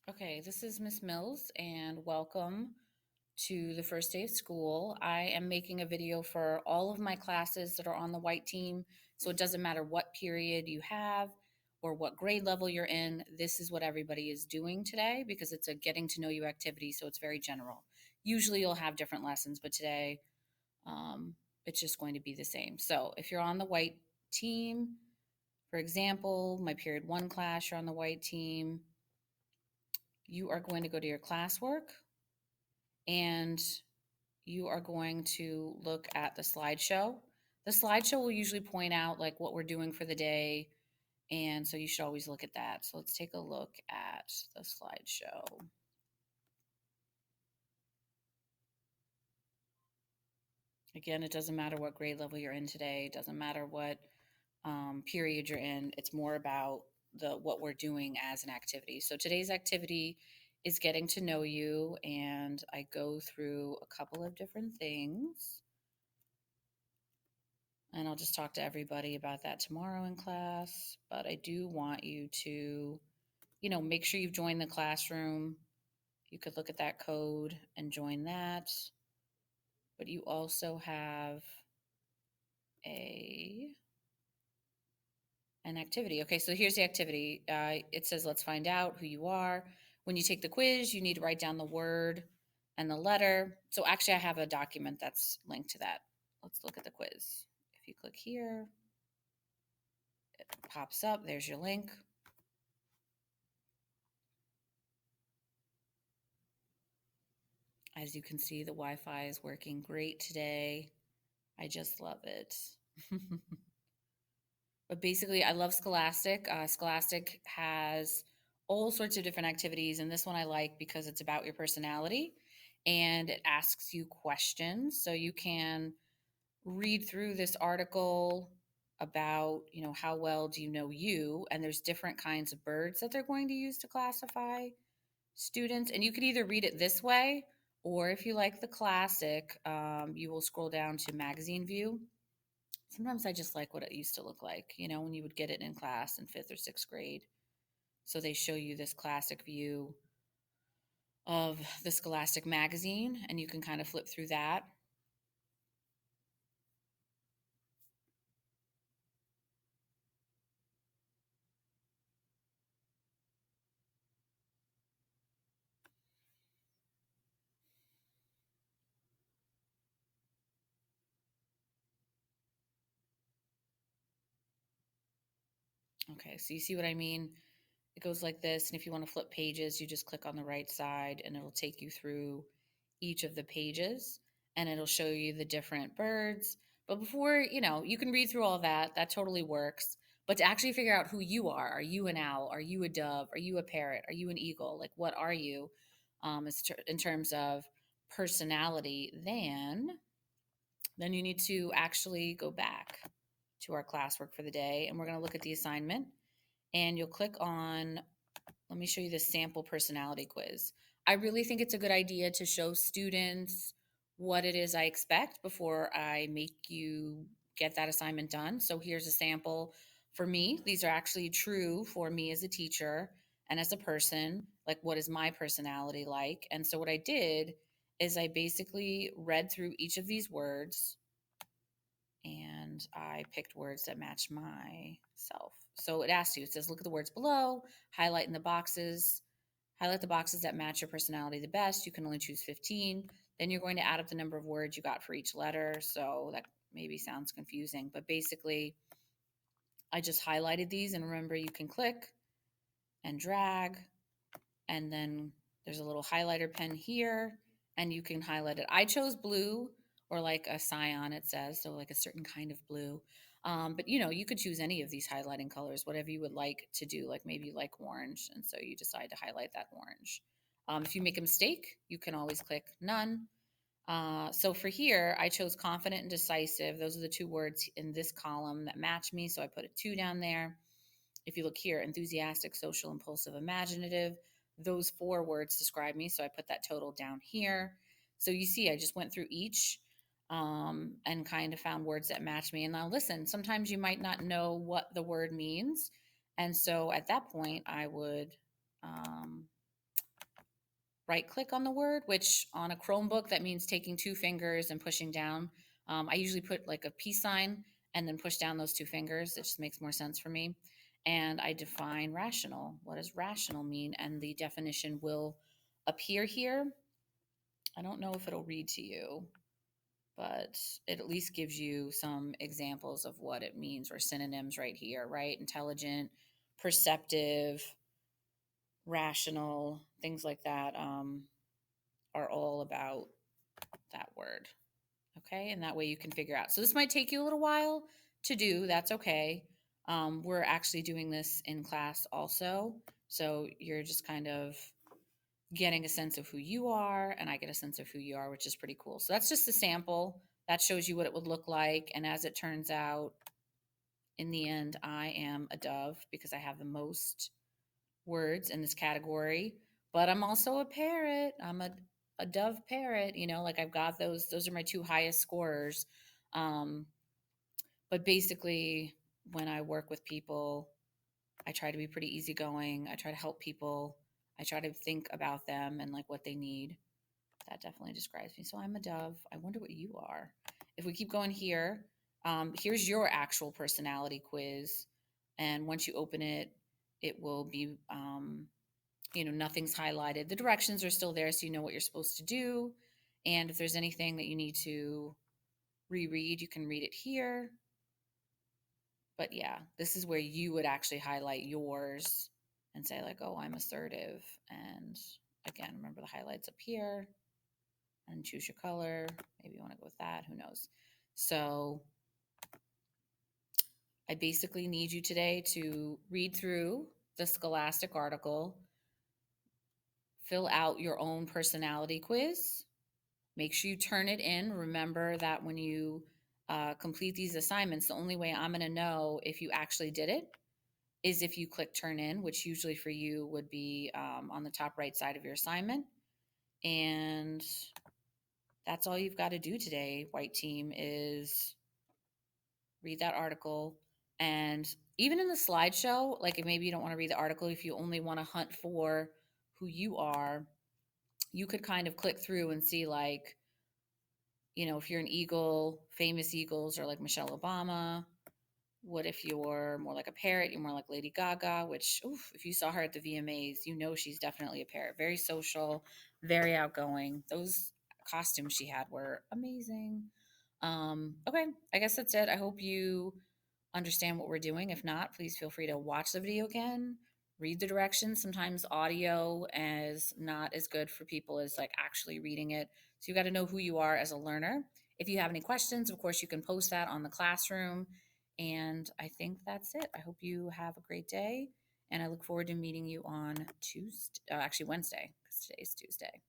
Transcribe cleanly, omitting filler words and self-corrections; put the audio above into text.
Okay, this is Miss Mills, and welcome to the first day of school. I am making a video for all of my classes that are on the white team, so it doesn't matter what period you have or what grade level you're in. This is what everybody is doing today because it's a getting to know you activity, so it's very general. Usually you'll have different lessons, but today um, it's just going to be the same. So if you're on the white team, for example, my period one class, you're on the white team, you are going to go to your classwork and you are going to look at the slideshow. The slideshow will usually point out like what we're doing for the day. And so you should always look at that. So let's take a look at the slideshow. Again, it doesn't matter what grade level you're in today. It doesn't matter what period you're in. It's more about the what we're doing as an activity. So today's activity is getting to know you, and I go through a couple of different things. And I'll just talk to everybody about that tomorrow in class. But I do want you to, make sure you've joined the classroom. You could look at that code and join that. But you also have a an activity. Okay, so here's the activity. It says, let's find out who you are. When you take the quiz, you need to write down the word and the letter. So actually, I have a document that's linked to that. Let's look at the quiz. If you click here, it pops up. There's your link. As you can see, the Wi-Fi is working great today. I just love it. But basically, I love Scholastic. Scholastic has all sorts of different activities, and this one I like because it's about your personality and it asks you questions. So you can read through this article about, how well do you know you? And there's different kinds of birds that they're going to use to classify students. And you could either read it this way, or if you like the classic, you will scroll down to magazine view. Sometimes I just like what it used to look like, when you would get it in class in fifth or sixth grade. So they show you this classic view of the Scholastic magazine, and you can kind of flip through that. Okay, so you see what I mean? It goes like this. And if you want to flip pages, you just click on the right side and it'll take you through each of the pages and it'll show you the different birds. But before, you can read through all that. That totally works. But to actually figure out who you are you an owl? Are you a dove? Are you a parrot? Are you an eagle? Like, what are you in terms of personality? Then you need to actually go back to our classwork for the day and we're going to look at the assignment and you'll click on, let me show you the sample personality quiz. I really think it's a good idea to show students what it is I expect before I make you get that assignment done. So here's a sample for me. These are actually true for me as a teacher and as a person. Like, what is my personality like? And so, what I did is I basically read through each of these words and I picked words that match myself. So it asks you, it says, look at the words below, highlight in the boxes, highlight the boxes that match your personality the best. You can only choose 15. Then you're going to add up the number of words you got for each letter. So that maybe sounds confusing, but basically, I just highlighted these. And remember, you can click and drag, and then there's a little highlighter pen here, and you can highlight it. I chose blue or like a cyan, it says, so like a certain kind of blue. But you could choose any of these highlighting colors, whatever you would like to do. Like maybe you like orange, and so you decide to highlight that orange. If you make a mistake, you can always click none. So for here, I chose confident and decisive. Those are the two words in this column that match me. So I put a 2 down there. If you look here, enthusiastic, social, impulsive, imaginative, those 4 words describe me. So I put that total down here. So you see, I just went through each and kind of found words that match me. And now, listen, sometimes you might not know what the word means. And so at that point, I would right click on the word, which on a Chromebook, that means taking two fingers and pushing down. I usually put like a peace sign and then push down those two fingers. It just makes more sense for me. And I define rational. What does rational mean? And the definition will appear here. I don't know if it'll read to you, but it at least gives you some examples of what it means, or synonyms right here, right? Intelligent, perceptive, rational, things like that, are all about that word. Okay. And that way you can figure out. So this might take you a little while to do. That's okay. We're actually doing this in class also. So you're just kind of getting a sense of who you are, and I get a sense of who you are, which is pretty cool. So that's just a sample that shows you what it would look like. And as it turns out, in the end, I am a dove because I have the most words in this category, but I'm also a parrot. I'm a dove parrot, like I've got those are my two highest scorers. Um, but basically, when I work with people, I try to be pretty easygoing. I try to help people. I try to think about them and like what they need. That definitely describes me. So I'm a dove. I wonder what you are. If we keep going here, here's your actual personality quiz. And once you open it, it will be, nothing's highlighted. The directions are still there so you know what you're supposed to do. And if there's anything that you need to reread, you can read it here. But yeah, this is where you would actually highlight yours and say, like, oh, I'm assertive. And again, remember the highlights up here and choose your color. Maybe you want to go with that. Who knows? So I basically need you today to read through the Scholastic article, fill out your own personality quiz. Make sure you turn it in. Remember that when you complete these assignments, the only way I'm going to know if you actually did it is if you click turn in, which usually for you would be on the top right side of your assignment. And that's all you've got to do today, white team, is read that article. And even in the slideshow, like if maybe you don't want to read the article, if you only want to hunt for who you are, you could kind of click through and see, like, if you're an eagle, famous eagles are like Michelle Obama. What if you're more like a parrot? You're more like Lady Gaga, which, oof, if you saw her at the VMAs, she's definitely a parrot. Very social, very outgoing. Those costumes she had were amazing. Okay, I guess that's it. I hope you understand what we're doing. If not, please feel free to watch the video again, read the directions. Sometimes audio is not as good for people as like actually reading it. So you got to know who you are as a learner. If you have any questions, of course, you can post that on the classroom. And I think that's it. I hope you have a great day. And I look forward to meeting you on Tuesday, actually Wednesday, because today's Tuesday.